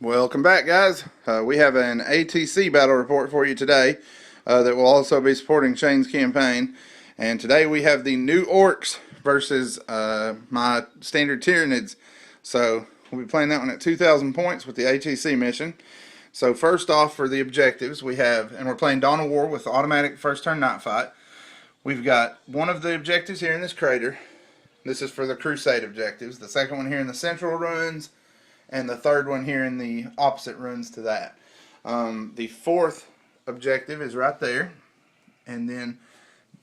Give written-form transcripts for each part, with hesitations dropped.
Welcome back, guys. We have an ATC battle report for you today that will also be supporting Shane's campaign. And today we have the new Orks versus my standard Tyranids. So we'll be playing that one at 2,000 points with the ATC mission. So first off, for the objectives, we have, and we're playing Dawn of War with automatic first turn night fight. We've got one of the objectives here in this crater. This is for the Crusade objectives. The second one here in the central ruins, and the third one here in the opposite ruins to that. The fourth objective is right there, and then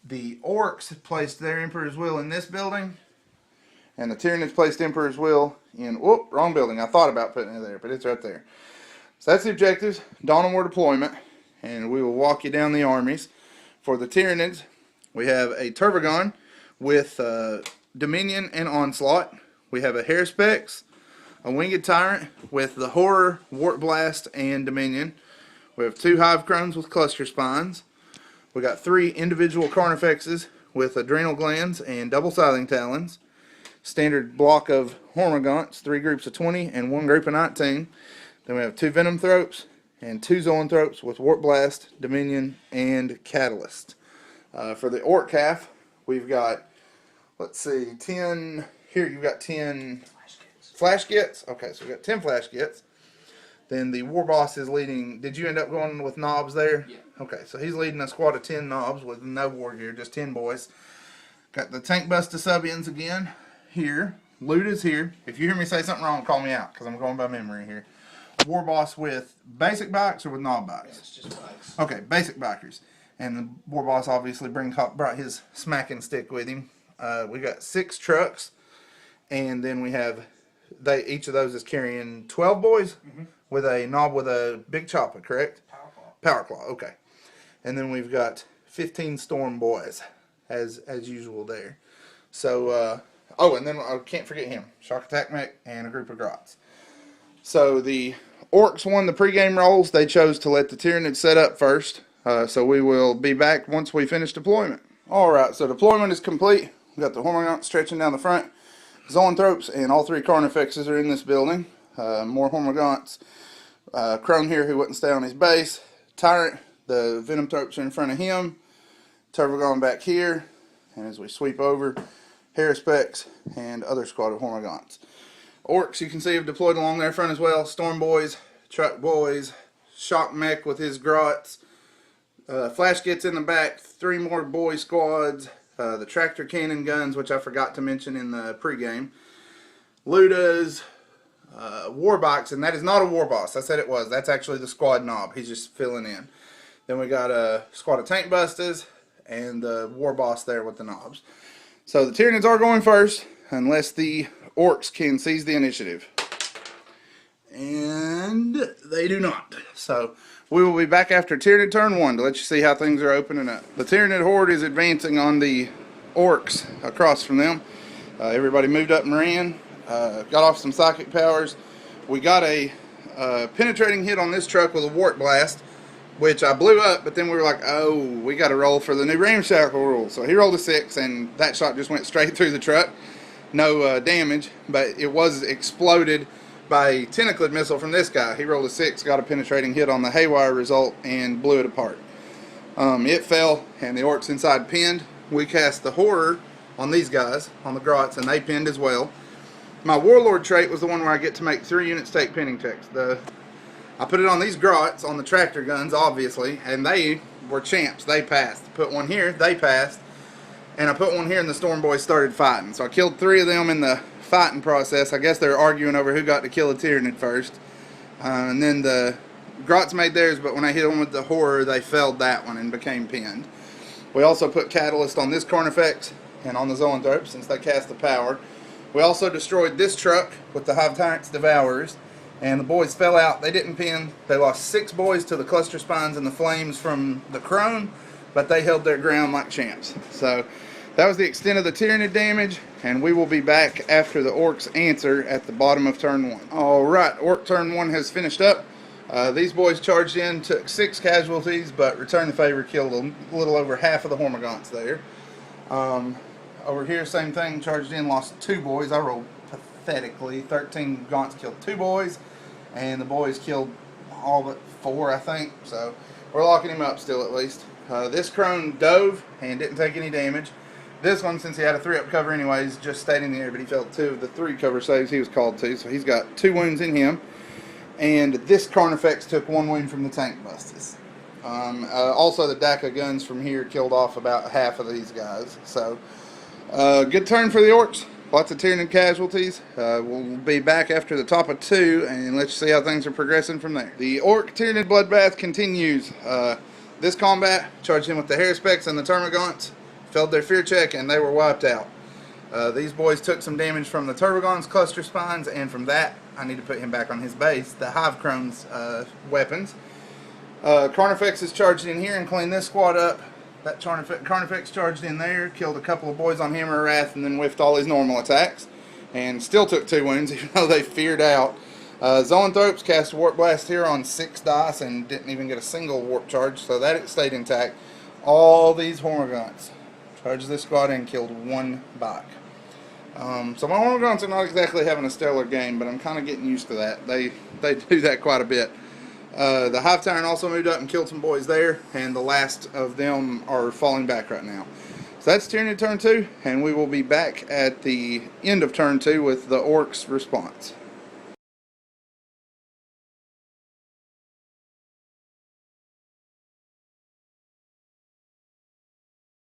the Orks placed their Emperor's Will in this building, and the Tyranids placed Emperor's Will in, whoop, wrong building. I thought about putting it there, but it's right there. So that's the objectives, Dawn of War deployment, and we will walk you down the armies. For the Tyranids, we have a Turvagon with Dominion and Onslaught. We have a Haruspex, a Winged Tyrant with the Horror, Wart Blast, and Dominion. We have 2 Hive Crones with Cluster Spines. We got 3 individual Carnifexes with Adrenal Glands and Double Scything Talons. Standard block of Hormagaunts, 3 groups of 20 and 1 group of 19. Then we have 2 Venom Thropes and 2 Zoanthropes with Wart Blast, Dominion, and Catalyst. For the Ork half, we've got, let's see, 10, here you've got 10 Flash Gits. Okay, so we've got 10 Flash Gits. Then the War Boss is leading, did you end up going with Knobs there? Yeah. Okay, so he's leading a squad of 10 Knobs with no war gear, just 10 boys. Got the Tank Buster Subians again here. Loot is here. If you hear me say something wrong, call me out, because I'm going by memory here. War Boss with basic bikes or with knob bikes? Yeah, it's just bikes. Okay, basic bikers. And the War Boss obviously brought his smacking stick with him. We got 6 trucks, and then we have, each of those is carrying 12 boys with a knob with a big chopper, correct? Power Claw, okay. And then we've got 15 Storm Boys, as usual there. So, oh, and then I can't forget him, Shock Attack Mech and a group of Grots. So the Orks won the pregame rolls. They chose to let the Tyranids set up first. So we will be back once we finish deployment. Alright, so deployment is complete. We've got the Hormagaunts stretching down the front. Zoanthropes and all 3 Carnifexes are in this building. More Hormagaunts. Crone here who wouldn't stay on his base. Tyrant, the Venom Thropes are in front of him. Turvagon back here. And as we sweep over, Haruspex and other squad of Hormagaunts. Orks, you can see, have deployed along their front as well. Storm Boys, Truck Boys, Shock Mech with his Grots. Flash Gits in the back, 3 more boy squads. The Tractor Cannon Guns, which I forgot to mention in the pregame. Ludas, War Bikes, and that is not a War Boss. I said it was. That's actually the squad knob. He's just filling in. Then we got a squad of Tank Busters and the War Boss there with the knobs. So the Tyranids are going first, unless the Orks can seize the initiative. And they do not. So we will be back after Tyranid turn 1 to let you see how things are opening up. The Tyranid horde is advancing on the Orks across from them. Everybody moved up and ran. Got off some psychic powers. We got a penetrating hit on this truck with a Wart Blast, which I blew up, but then we were like, oh, we got to roll for the new Ramshackle rule. So he rolled a 6, and that shot just went straight through the truck. No damage, but it was exploded by a tentacled missile from this guy. He rolled a 6, got a penetrating hit on the haywire result, and blew it apart. It fell, and the Orks inside pinned. We cast the Horror on these guys, on the Grots, and they pinned as well. My Warlord trait was the one where I get to make 3 units take pinning checks. I put it on these Grots, on the tractor guns, obviously, and they were champs. They passed. Put one here, they passed. And I put one here and the Storm Boys started fighting. So I killed 3 of them in the fighting process. I guess they were arguing over who got to kill a Tyranid first. And then the Grots made theirs, but when I hit them with the Horror, they failed that one and became pinned. We also put Catalyst on this Carnifex and on the Zoanthrope since they cast the power. We also destroyed this truck with the Hive Tyrants Devourers. And the boys fell out. They didn't pin. They lost 6 boys to the Cluster Spines and the Flames from the Crone, but they held their ground like champs. So that was the extent of the Tyranid damage, and we will be back after the Orks answer at the bottom of turn 1. Alright, Ork turn 1 has finished up. These boys charged in, took 6 casualties, but returned the favor, killed a little over half of the Hormagaunts there. Over here, same thing, charged in, lost 2 boys. I rolled pathetically. 13 Gaunts killed 2 boys, and the boys killed all but 4, I think. So we're locking him up still, at least. This crone dove and didn't take any damage. This one, since he had a 3-up cover anyways, just stayed in the air, but he failed 2 of the 3 cover saves he was called to, so he's got 2 wounds in him. And this Carnifex took 1 wound from the tank bustes. Also, the DACA guns from here killed off about half of these guys. So, good turn for the Orks. Lots of Tyranid casualties. We'll be back after the top of 2 and let you see how things are progressing from there. The Ork Tyranid bloodbath continues. This combat charged in with the Haruspecs and the Termagants, failed their fear check, and they were wiped out. These boys took some damage from the Turbogons' cluster spines, and from that, I need to put him back on his base. The Hive Crone's weapons. Carnifex is charged in here and cleaned this squad up. That Carnifex charged in there, killed a couple of boys on Hammer of Wrath, and then whiffed all his normal attacks. And still took 2 wounds, even though they feared out. Zoanthropes cast a Warp Blast here on 6 dice and didn't even get a single warp charge, so that stayed intact. All these Hormagaunts charged this squad and killed 1 bike. So my Hormagaunts are not exactly having a stellar game, but I'm kind of getting used to that. They do that quite a bit. The Hive Tyrant also moved up and killed some boys there, and the last of them are falling back right now. So that's Tyranid turn 2, and we will be back at the end of turn 2 with the Orks response.